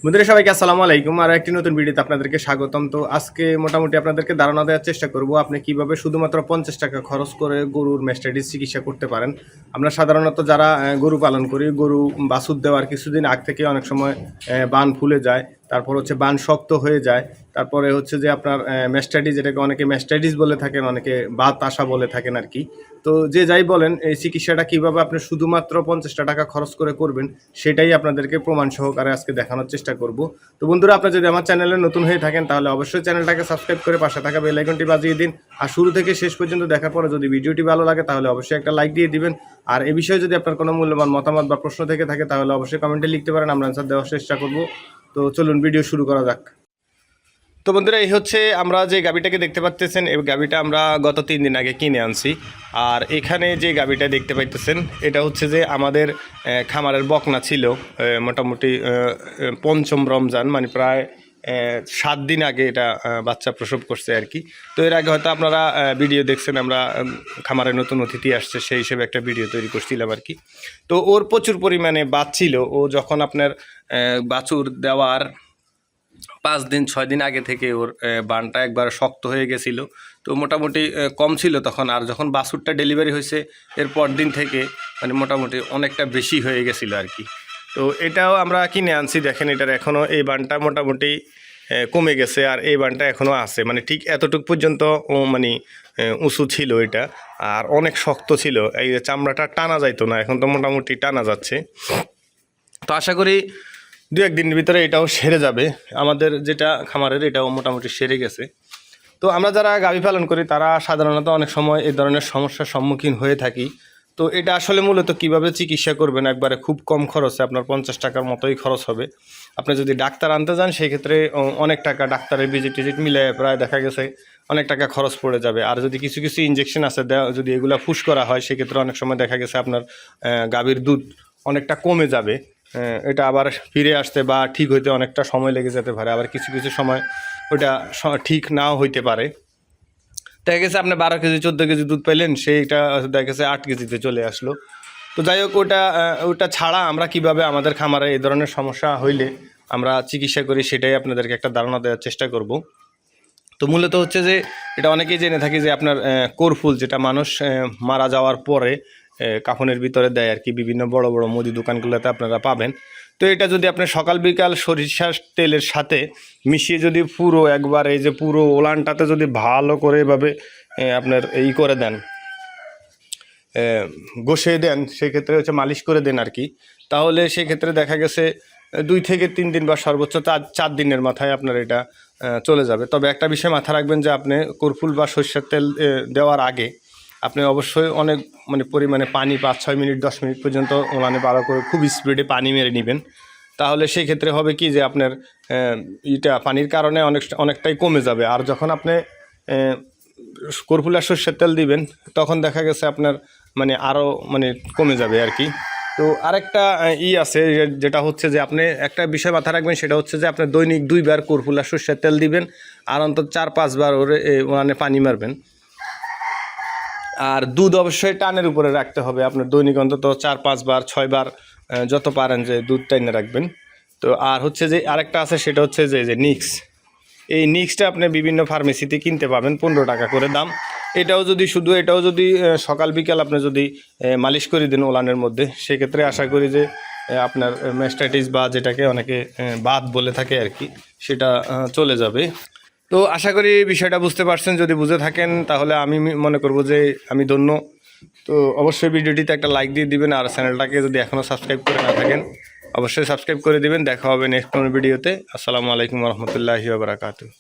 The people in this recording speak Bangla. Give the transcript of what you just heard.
বন্ধুরা সবাইকে আসসালামু আলাইকুম। আর একটি নতুন ভিডিওতে আপনাদেরকে স্বাগতম। তো আজকে মোটামুটি আপনাদেরকে ধারণা দেওয়ার চেষ্টা করব আপনি কিভাবে শুধুমাত্র 50 টাকা খরচ করে গরুর ম্যাস্টাইটিস চিকিৎসা করতে পারেন। আমরা সাধারণত যারা গরু পালন করি, গরু বাছুর দেওয়ার কিছুদিন আগ থেকে অনেক সময় বান ফুলে যায়, তারপর হচ্ছে বান শক্ত হয়ে যায়, তারপরে হচ্ছে যে আপনার ম্যাস্টাইটিস, যেটাকে অনেকে ম্যাস্টাইটিস বলে থাকেন, অনেকে বাত আসা বলে থাকেন আর কি। তো যে যাই বলেন, এই চিকিৎসাটা কিভাবে আপনি শুধুমাত্র 50 টাকা খরচ করে করবেন সেটাই আপনাদেরকে প্রমাণ সহকারে আজকে দেখানোর চেষ্টা করব। তো বন্ধুরা, আপনারা যদি আমার চ্যানেলে নতুন হয়ে থাকেন তাহলে অবশ্যই চ্যানেলটাকে সাবস্ক্রাইব করে পাশে থাকা বেল আইকনটি বাজিয়ে দিন। আর শুরু থেকে শেষ পর্যন্ত দেখার পরে যদি ভিডিওটি ভালো লাগে তাহলে অবশ্যই একটা লাইক দিয়ে দিবেন। আর এই বিষয়ে যদি আপনার কোনো মূল্যবান মতামত বা প্রশ্ন থেকে থাকে তাহলে অবশ্যই কমেন্টে লিখতে পারেন, আমরা অ্যান্সার দেওয়ার চেষ্টা করব। তো চলুন ভিডিও শুরু করা যাক। তো বন্ধুরা, এই হচ্ছে আমরা যে গাবিটাকে দেখতে পাচ্ছেন, এই গাবিটা আমরা গত 3 দিন আগে কিনে আনছি। আর এখানে যে গাবিটা দেখতে পাইতেছেন এটা হচ্ছে যে আমাদের খামারের বকনা ছিল। মোটামুটি পঞ্চম রমজান, মানে প্রায় 7 দিন আগে এটা বাচ্চা প্রসব করছে আর কি। তো এর আগে হয়তো আপনারা ভিডিও দেখছেন, আমরা খামারের নতুন অতিথি আসছে সেই হিসেবে একটা ভিডিও তৈরি করছিলাম আর কি। তো ওর প্রচুর পরিমাণে বাচ্ছিল। ও যখন আপনার বাছুর দেওয়ার 5 দিন 6 দিন আগে থেকে ওর বানটা একবার শক্ত হয়ে গেছিল। তো মোটামুটি কম ছিল তখন। আর যখন বাছুরটা ডেলিভারি হয়েছে এরপর দিন থেকে মানে মোটামুটি অনেকটা বেশি হয়ে গেছিলো আর কি। তো এটাও আমরা কিনে আনছি। দেখেন, এটার এখনও এই বানটা মোটামুটি কমে গেছে, আর এই বানটা এখনও আছে, মানে ঠিক এতটুকু পর্যন্ত মানে উঁচু ছিল এটা। আর অনেক শক্ত ছিল, এই চামড়াটা টানা যাইতো না, এখন তো মোটামুটি টানা যাচ্ছে। তো আশা করি 2-1 দিনের ভিতরে এটাও সেরে যাবে। আমাদের যেটা খামারের এটাও মোটামুটি সেরে গেছে। তো আমরা যারা গাভী পালন করি তারা সাধারণত অনেক সময় এই ধরনের সমস্যার সম্মুখীন হয়ে থাকি। তো এটা আসলে মূলত কিভাবে চিকিৎসা করবেন, একবারে খুব কম খরচে, আপনার 50 টাকার মতোই খরচ হবে। আপনি যদি ডাক্তার আনতে যান সেই ক্ষেত্রে অনেক টাকা, ডাক্তারের ভিজিট টিজিট মিলে প্রায় দেখা গেছে অনেক টাকা খরচ পড়ে যাবে। আর যদি কিছু কিছু ইঞ্জেকশন আছে যদি এগুলো ফুস করা হয় সেক্ষেত্রে অনেক সময় দেখা গেছে আপনার গাভীর দুধ অনেকটা কমে যাবে। এটা আবার ফিরে আসতে বা ঠিক হইতে অনেকটা সময় লেগে যেতে পারে। আবার কিছু কিছু সময় ওটা ঠিক নাও হইতে পারে। দেখা গেছে আপনি 12 কেজি 14 কেজি দুধ পাইলেন, সেইটা দেখা গেছে 8 কেজিতে চলে আসলো। তো যাই হোক, ওটা ছাড়া আমরা কিভাবে আমাদের খামারে এই ধরনের সমস্যা হইলে আমরা চিকিৎসা করি সেটাই আপনাদেরকে একটা ধারণা দেওয়ার চেষ্টা করব। তো মূলত হচ্ছে যে এটা অনেকেই জেনে থাকি যে আপনার কোরফুল, যেটা মানুষ মারা যাওয়ার পরে কাফনের ভিতরে দেয় আর কি, বিভিন্ন বড় বড় মুদি দোকানগুলোতে আপনারা পাবেন। তো এটা যদি আপনি সকাল বিকাল সরিষার তেলের সাথে মিশিয়ে যদি পুরো একবার এই যে পুরো ওলানটাতে যদি ভালো করে এভাবে আপনার করে দেন, ঘষে দেন, সেক্ষেত্রে হচ্ছে মালিশ করে দেন আর কি, তাহলে সেক্ষেত্রে দেখা গেছে 2 থেকে 3 দিন বা সর্বোচ্চ 4 দিনের মাথায় আপনার এটা চলে যাবে। তবে একটা বিষয় মাথায় রাখবেন যে আপনি কর্পুল বা সরষের তেল দেওয়ার আগে আপনি অবশ্যই অনেক পরিমাণে পানি 5-6 মিনিট 10 মিনিট পর্যন্ত ওলানে ভালো করে খুব স্পিডে পানি মেরে নেবেন। তাহলে সেই ক্ষেত্রে হবে কি যে আপনার পানির কারণে অনেকটাই কমে যাবে। আর যখন আপনি কর্পুল আর সরষের তেল দিবেন তখন দেখা গেছে আপনার আরও কমে যাবে আর কি। তো আরেকটা আছে, যেটা হচ্ছে যে আপনি একটা বিষয় মাথায় রাখবেন, সেটা হচ্ছে যে আপনি দৈনিক 2 বার কর্পুল আর সরষের তেল দিবেন, আর অন্তত 4-5 বার ওরে পানি মারবেন। আর দুধ অবশ্যই টানের উপরে রাখতে হবে, আপনার দৈনিক অন্তত 4-5 বার 6 বার যত পারেন যে দুধ টাইনে রাখবেন। তো আর হচ্ছে যে আরেকটা আছে, সেটা হচ্ছে যে নিক্স। এই নিক্সটা আপনি বিভিন্ন ফার্মেসিতে কিনতে পাবেন 15 টাকা করে দাম। এটাও যদি সকাল বিকাল আপনি যদি মালিশ করে দেন ওলানের মধ্যে, সেক্ষেত্রে আশা করি যে আপনার ম্যাস্টাইটিস বা যেটাকে অনেকে বাত বলে থাকে আর কি, সেটা চলে যাবে। তো আশা করি বিষয়টা বুঝতে পারছেন। যদি বুঝে থাকেন তাহলে আমি মনে করব যে আমি ধন্য। তো অবশ্যই ভিডিওটিতে একটা লাইক দিয়ে দিবেন, আর চ্যানেলটাকে যদি এখনও সাবস্ক্রাইব করে না থাকেন অবশ্যই সাবস্ক্রাইব করে দিবেন। দেখা হবে নেক্সট কোনো ভিডিওতে। আসসালামু আলাইকুম রহমতুল্লাহি ওয়া বারাকাতুহু।